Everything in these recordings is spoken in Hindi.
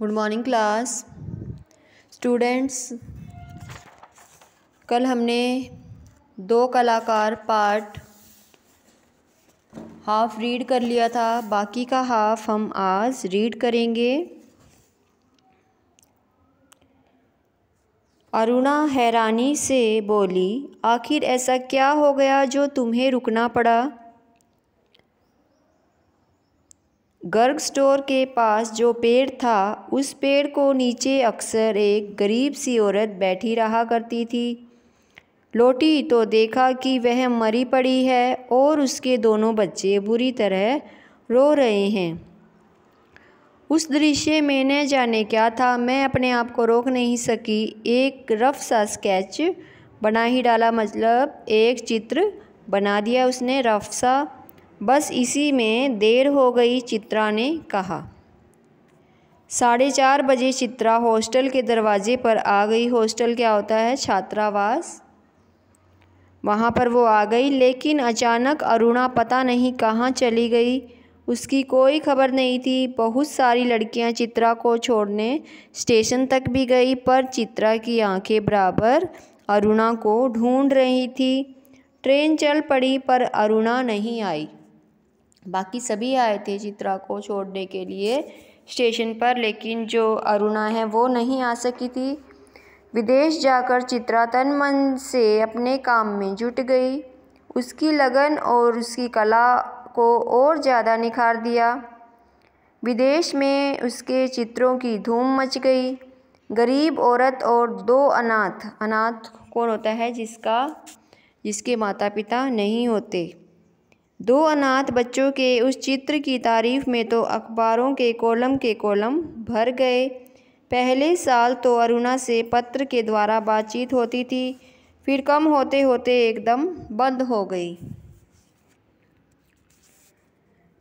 Good morning class students. कल हमने दो कलाकार पार्ट हाफ रीड कर लिया था, बाकी का हाफ हम आज रीड करेंगे। अरुणा हैरानी से बोली, आखिर ऐसा क्या हो गया जो तुम्हें रुकना पड़ा? गर्ग स्टोर के पास जो पेड़ था, उस पेड़ को नीचे अक्सर एक गरीब सी औरत बैठी रहा करती थी। लौटी तो देखा कि वह मरी पड़ी है और उसके दोनों बच्चे बुरी तरह रो रहे हैं। उस दृश्य में न जाने क्या था, मैं अपने आप को रोक नहीं सकी। एक रफ सा स्केच बना ही डाला, मतलब एक चित्र बना दिया उसने रफ सा। बस इसी में देर हो गई, चित्रा ने कहा। 4:30 बजे चित्रा हॉस्टल के दरवाजे पर आ गई। हॉस्टल क्या होता है? छात्रावास। वहाँ पर वो आ गई, लेकिन अचानक अरुणा पता नहीं कहाँ चली गई। उसकी कोई खबर नहीं थी। बहुत सारी लड़कियाँ चित्रा को छोड़ने स्टेशन तक भी गई, पर चित्रा की आंखें बराबर अरुणा को ढूंढ रही थी। ट्रेन चल पड़ी पर अरुणा नहीं आई। बाकी सभी आए थे चित्रा को छोड़ने के लिए स्टेशन पर, लेकिन जो अरुणा है वो नहीं आ सकी थी। विदेश जाकर चित्रा तन मन से अपने काम में जुट गई। उसकी लगन और उसकी कला को और ज़्यादा निखार दिया। विदेश में उसके चित्रों की धूम मच गई। गरीब औरत और 2 अनाथ। अनाथ कौन होता है? जिसके माता पिता नहीं होते। 2 अनाथ बच्चों के उस चित्र की तारीफ में तो अखबारों के कॉलम भर गए। पहले साल तो अरुणा से पत्र के द्वारा बातचीत होती थी, फिर कम होते होते एकदम बंद हो गई।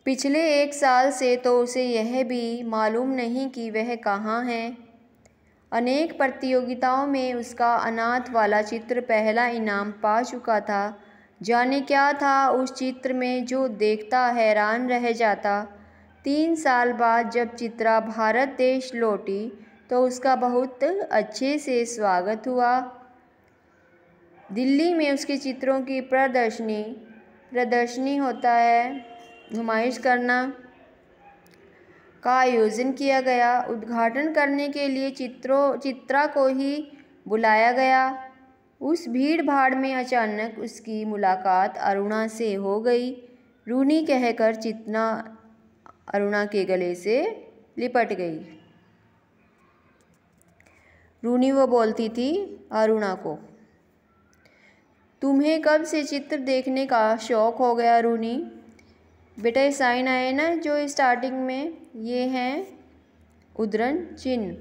पिछले 1 साल से तो उसे यह भी मालूम नहीं कि वह कहाँ है। अनेक प्रतियोगिताओं में उसका अनाथ वाला चित्र पहला इनाम पा चुका था। जाने क्या था उस चित्र में जो देखता हैरान रह जाता। 3 साल बाद जब चित्रा भारत देश लौटी तो उसका बहुत अच्छे से स्वागत हुआ। दिल्ली में उसके चित्रों की प्रदर्शनी होता है, नुमाइश करना का आयोजन किया गया। उद्घाटन करने के लिए चित्रा को ही बुलाया गया। उस भीड़ भाड़ में अचानक उसकी मुलाकात अरुणा से हो गई। रूनी कहकर चित्रा अरुणा के गले से लिपट गई। रूनी वो बोलती थी अरुणा को, तुम्हें कब से चित्र देखने का शौक़ हो गया रूनी? बेटा ये साइन आए ना जो स्टार्टिंग में, ये हैं उद्धरण चिन्ह,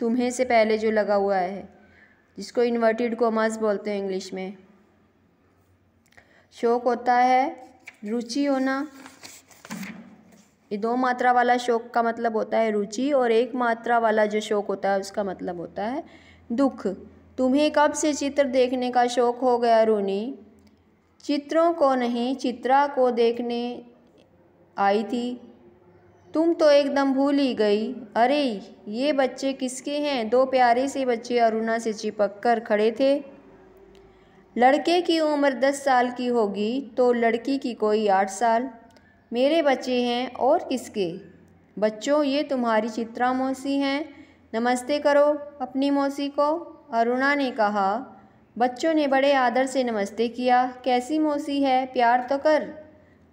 तुम्हें से पहले जो लगा हुआ है, जिसको इन्वर्टेड कॉमास बोलते हैं इंग्लिश में। शौक़ होता है रुचि होना। ये 2 मात्रा वाला शौक़ का मतलब होता है रुचि, और 1 मात्रा वाला जो शौक़ होता है उसका मतलब होता है दुख। तुम्हें कब से चित्र देखने का शौक़ हो गया रूनी? चित्रों को नहीं, चित्रा को देखने आई थी। तुम तो एकदम भूल ही गई। अरे ये बच्चे किसके हैं? 2 प्यारे से बच्चे अरुणा से चिपक कर खड़े थे। लड़के की उम्र 10 साल की होगी तो लड़की की कोई 8 साल। मेरे बच्चे हैं, और किसके? बच्चों ये तुम्हारी चित्रा मौसी हैं, नमस्ते करो अपनी मौसी को, अरुणा ने कहा। बच्चों ने बड़े आदर से नमस्ते किया। कैसी मौसी है, प्यार तो कर,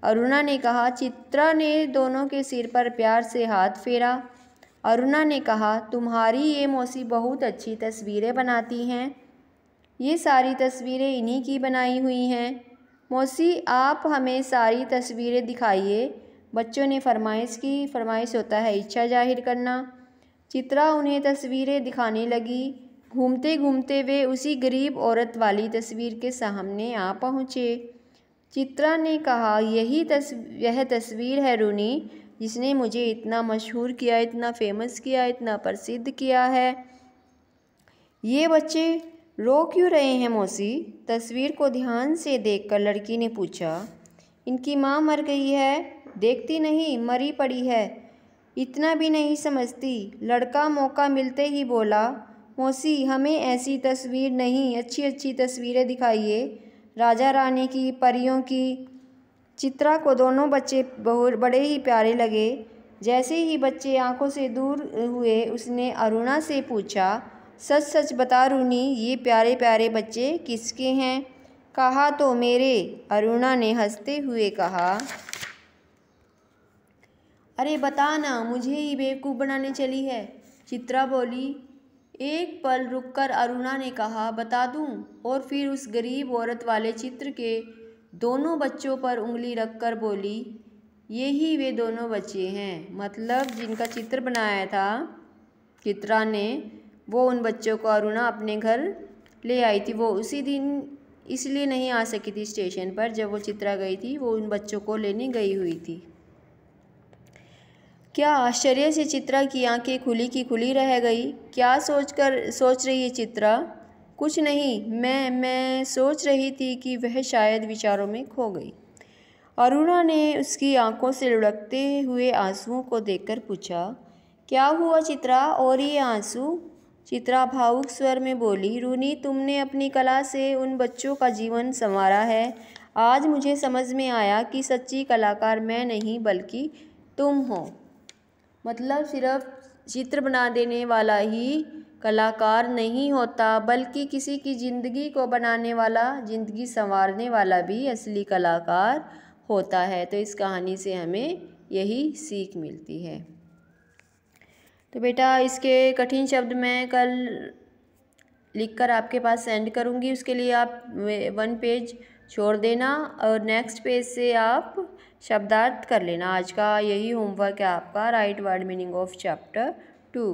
अरुणा ने कहा। चित्रा ने दोनों के सिर पर प्यार से हाथ फेरा। अरुणा ने कहा, तुम्हारी ये मौसी बहुत अच्छी तस्वीरें बनाती हैं। ये सारी तस्वीरें इन्हीं की बनाई हुई हैं। मौसी आप हमें सारी तस्वीरें दिखाइए, बच्चों ने फरमाइश की। फरमाइश होता है इच्छा जाहिर करना। चित्रा उन्हें तस्वीरें दिखाने लगी। घूमते घूमते वे उसी गरीब औरत वाली तस्वीर के सामने आ पहुँचे। चित्रा ने कहा, यह तस्वीर है रूनी, जिसने मुझे इतना मशहूर किया, इतना फेमस किया, इतना प्रसिद्ध किया है। ये बच्चे रो क्यों रहे हैं मौसी? तस्वीर को ध्यान से देखकर लड़की ने पूछा। इनकी माँ मर गई है, देखती नहीं, मरी पड़ी है। इतना भी नहीं समझती। लड़का मौका मिलते ही बोला, मौसी हमें ऐसी तस्वीर नहीं, अच्छी अच्छी तस्वीरें दिखाइए, राजा रानी की, परियों की। चित्रा को दोनों बच्चे बहुत बड़े ही प्यारे लगे। जैसे ही बच्चे आंखों से दूर हुए उसने अरुणा से पूछा, सच सच बता रूनी, ये प्यारे प्यारे बच्चे किसके हैं? कहा तो मेरे, अरुणा ने हंसते हुए कहा। अरे बता ना, मुझे ही बेवकूफ़ बनाने चली है, चित्रा बोली। एक पल रुककर अरुणा ने कहा, बता दूं? और फिर उस गरीब औरत वाले चित्र के दोनों बच्चों पर उंगली रखकर बोली, यही वे दोनों बच्चे हैं। मतलब जिनका चित्र बनाया था चित्रा ने, वो उन बच्चों को अरुणा अपने घर ले आई थी। वो उसी दिन इसलिए नहीं आ सकी थी स्टेशन पर, जब वो चित्रा गई थी वो उन बच्चों को लेने गई हुई थी। क्या आश्चर्य से चित्रा की आंखें खुली की खुली रह गई। क्या सोच रही है चित्रा? कुछ नहीं, मैं सोच रही थी कि वह शायद विचारों में खो गई। अरुणा ने उसकी आंखों से लुढ़कते हुए आंसुओं को देखकर पूछा, क्या हुआ चित्रा, और ये आंसू? चित्रा भावुक स्वर में बोली, रूनी तुमने अपनी कला से उन बच्चों का जीवन संवारा है। आज मुझे समझ में आया कि सच्ची कलाकार मैं नहीं बल्कि तुम हो। मतलब सिर्फ चित्र बना देने वाला ही कलाकार नहीं होता, बल्कि किसी की ज़िंदगी को बनाने वाला, ज़िंदगी संवारने वाला भी असली कलाकार होता है। तो इस कहानी से हमें यही सीख मिलती है। तो बेटा इसके कठिन शब्द मैं कल लिखकर आपके पास सेंड करूँगी, उसके लिए आप 1 पेज छोड़ देना और नेक्स्ट पेज से आप शब्दार्थ कर लेना। आज का यही होमवर्क है आपका, right word meaning of chapter 2।